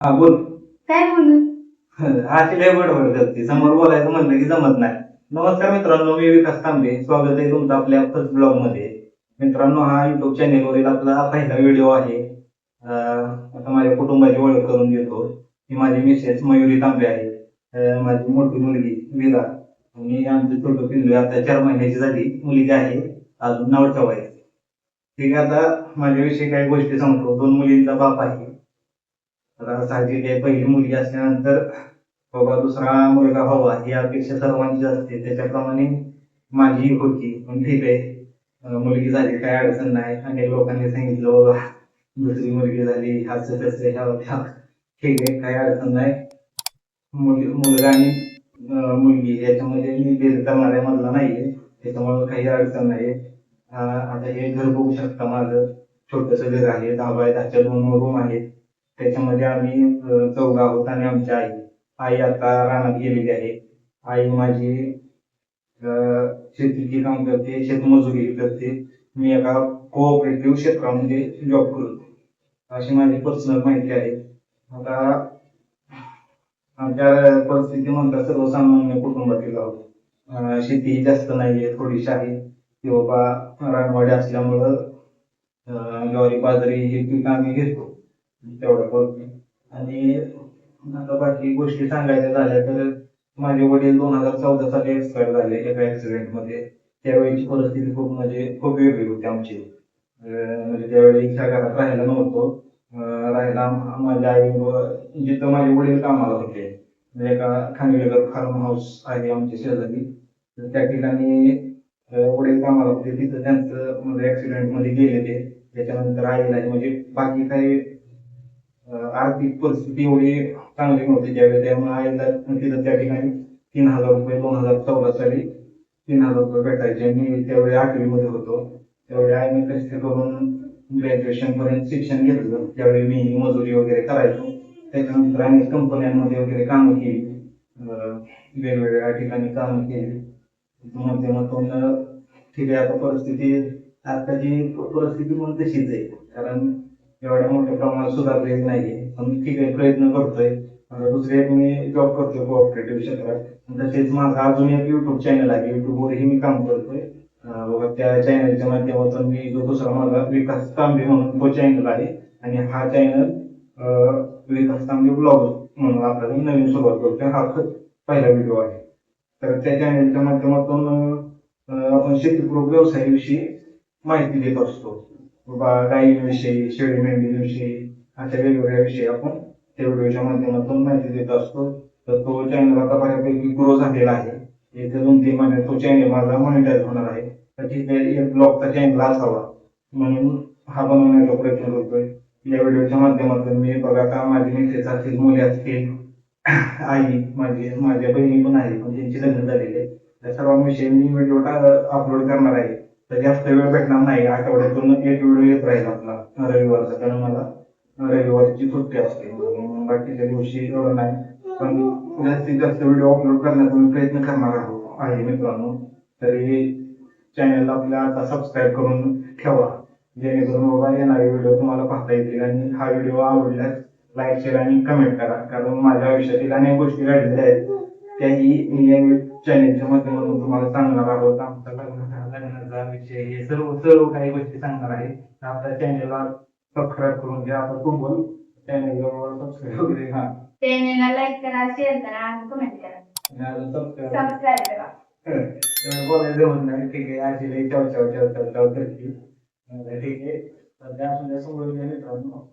हा बोल. काय बोलू? अशी लय बडबड करते, समोर बोलायचं म्हणलं की जमत नाही. नमस्कार मित्रांनो, मी विकास तांबे, स्वागत आहे तुमचं आपल्या फर्स्ट ब्लॉग मध्ये. मित्रांनो, हा युट्यूब चॅनेलवरील आपला पहिला व्हिडिओ आहे. आता माझ्या कुटुंबाची ओळख करून देतो. ही माझी मिसेस मयुरी तांबे आहे. माझी मोठी मुलगी वीरा आणि आमचं छोटं पिल्लू आता 4 महिन्याची झाली मुलगी आहे, अजून नाव ठेवायचं. ठीक आहे, आता माझ्याविषयी काही गोष्टी सांगतो. 2 मुलींचा बाप आहे. तर साहजिक आहे, पहिली मुलगी असल्यानंतर बाबा दुसरा मुलगा व्हावा ही अपेक्षा सर्वांची असते. त्याच्याप्रमाणे माझी होती, पण ठीक आहे, मुलगी झाली काय अडचण नाही. अनेक लोकांनी सांगितलं बाबा दुसरी मुलगी झाली असं तसं ह्या ठीक आहे, काही अडचण नाही. मुलगा आणि मुलगी याच्यामध्ये मी भेद करणाऱ्या मधला नाहीये, त्याच्यामुळे काही अडचण नाही. आता हे घर बघू शकता, माझं छोटस घर आहे. 10 बाय 10च्या 2 रूम आहेत. त्याच्यामध्ये आम्ही चौघ आहोत आणि आमची आई. आई आता रानात गेलेली आहे. आई माझी शेतीची काम करते, शेतमजुरी करते. मी एका कोऑपरेटिव्ह क्षेत्रामध्ये जॉब करतो. अशी माझी पर्सनल माहिती आहे. आता आमच्या परिस्थिती म्हणतात सर्वसामान्य कुटुंबातील आहोत. शेती जास्त नाहीये, थोडीशी आहे. की बाबा रानवाडी असल्यामुळं ज्वारी बाजरी हे पीक आम्ही घेतो तेवढं करतो. आणि आता बाकी गोष्टी सांगायच्या झाल्या तर माझे वडील 2014 साली एक्सपायर झाले एका ऍक्सिडेंट मध्ये. त्यावेळीची परिस्थिती खूप म्हणजे खूप वेगळी होती आमची. म्हणजे त्यावेळी एका घरात राहायला नव्हतो. राहायला माझ्या आई जिथं माझे वडील कामाला होते, म्हणजे एका खानवेलकर फार्म हाऊस आहे आमच्या शेजारी, तर त्या ठिकाणी वडील कामाला होते. तिथं त्यांचं म्हणजे ऍक्सिडेंट मध्ये गेले ते. त्याच्यानंतर आईला म्हणजे बाकी काही आर्थिक परिस्थिती एवढी चांगली नव्हती त्यावेळी, त्यामुळे आईला तिथं त्या ठिकाणी 3,000 रुपये 2014 साली 3,000 रुपये भेटायचे. मी त्यावेळी 8वी मध्ये होतो. त्यावेळी आईने कष्ट करून ग्रॅज्युएशन पर्यंत शिक्षण घेतलं. त्यावेळी मी मजुरी वगैरे करायचो. त्याच्यानंतर आम्ही कंपन्यांमध्ये वगैरे कामं केली, वेगवेगळ्या ठिकाणी कामं केली माध्यमातून. ठीक आहे, आता परिस्थिती आताची परिस्थिती पण तशीच आहे, कारण एवढ्या मोठ्या प्रमाणात सुधारलेली नाहीये. पण ठीक आहे, प्रयत्न करतोय. दुसरे एक मी जॉब करतोय कोऑपरेटिव्ह क्षेत्रात. तसेच माझं अजून एक युट्यूब चॅनल आहे, युट्यूबवरही मी काम करतोय. त्या चॅनलच्या माध्यमातून मी जो दुसरा माझा विकास तांबे म्हणून तो चॅनल आहे, आणि हा चॅनल विकास तांबे ब्लॉग म्हणून आता मी नवीन सुरुवात करतोय. हा पहिला व्हिडिओ आहे. तर त्या चॅनलच्या माध्यमातून आपण शेतीपूरक व्यवसायाविषयी माहिती देत असतो. गायींविषयी, शेळी मेंढीविषयी, अशा वेगवेगळ्या विषयी आपण त्या व्हिडिओच्या माध्यमातून माहिती देत असतो. तर तो चॅनल आता बऱ्यापैकी ग्रो झालेला आहे. येत्या 2-3 महिन्यात तो चॅनल माझा मॉनिटाईज होणार आहे. तर ठीक आहे, एक ब्लॉगचा चॅनल असावा म्हणून हा बनवण्याचा प्रयत्न करतोय. या व्हिडिओच्या माध्यमातून मी बघा का माझी मिसेस असतील, मुले असतील, आई माझ्या बहिणी पण आहे, पण त्यांची लग्न झालेली आहे. त्या सर्वांविषयी मी व्हिडिओ अपलोड करणार आहे. तर जास्त वेळ भेटणार नाही, आठवड्यातून एक व्हिडिओ येत राहील आपला रविवारचा, कारण मला रविवारची सुट्टी असते. बाकीच्या दिवशी एवढं नाही, पण जास्तीत जास्त व्हिडिओ अपलोड करण्याचा मी प्रयत्न करणार आहे मित्रांनो. तरी चॅनल आपल्या आता सबस्क्राईब करून ठेवा, जेणेकरून बाबा येणारे व्हिडिओ तुम्हाला पाहता येतील. आणि हा व्हिडिओ आवडल्यास लाईक, शेअर आणि कमेंट करा, कारण माझ्या आयुष्यातील अनेक गोष्टी घडलेल्या आहेत, त्याही मी या चॅनलच्या माध्यमातून तुम्हाला सांगणार आहोत. आमचा लग्नाचा विषय हे सर्व सर्व काही गोष्टी सांगणार आहे. आपल्या चॅनलला सबस्क्राईब करून घ्या. आता तू बोल, चॅनलवर सबस्क्राईब वगैरे. हा, चॅनेलला लाईक करा, शेअर करा आणि कमेंट करा, सबस्क्राईब करा. बोलायचं जमत नाही, ठीक आहे. अशी लई चाव चाव चाव चाव चाव करते. ठीक आहे, तर त्या समोर मित्रांनो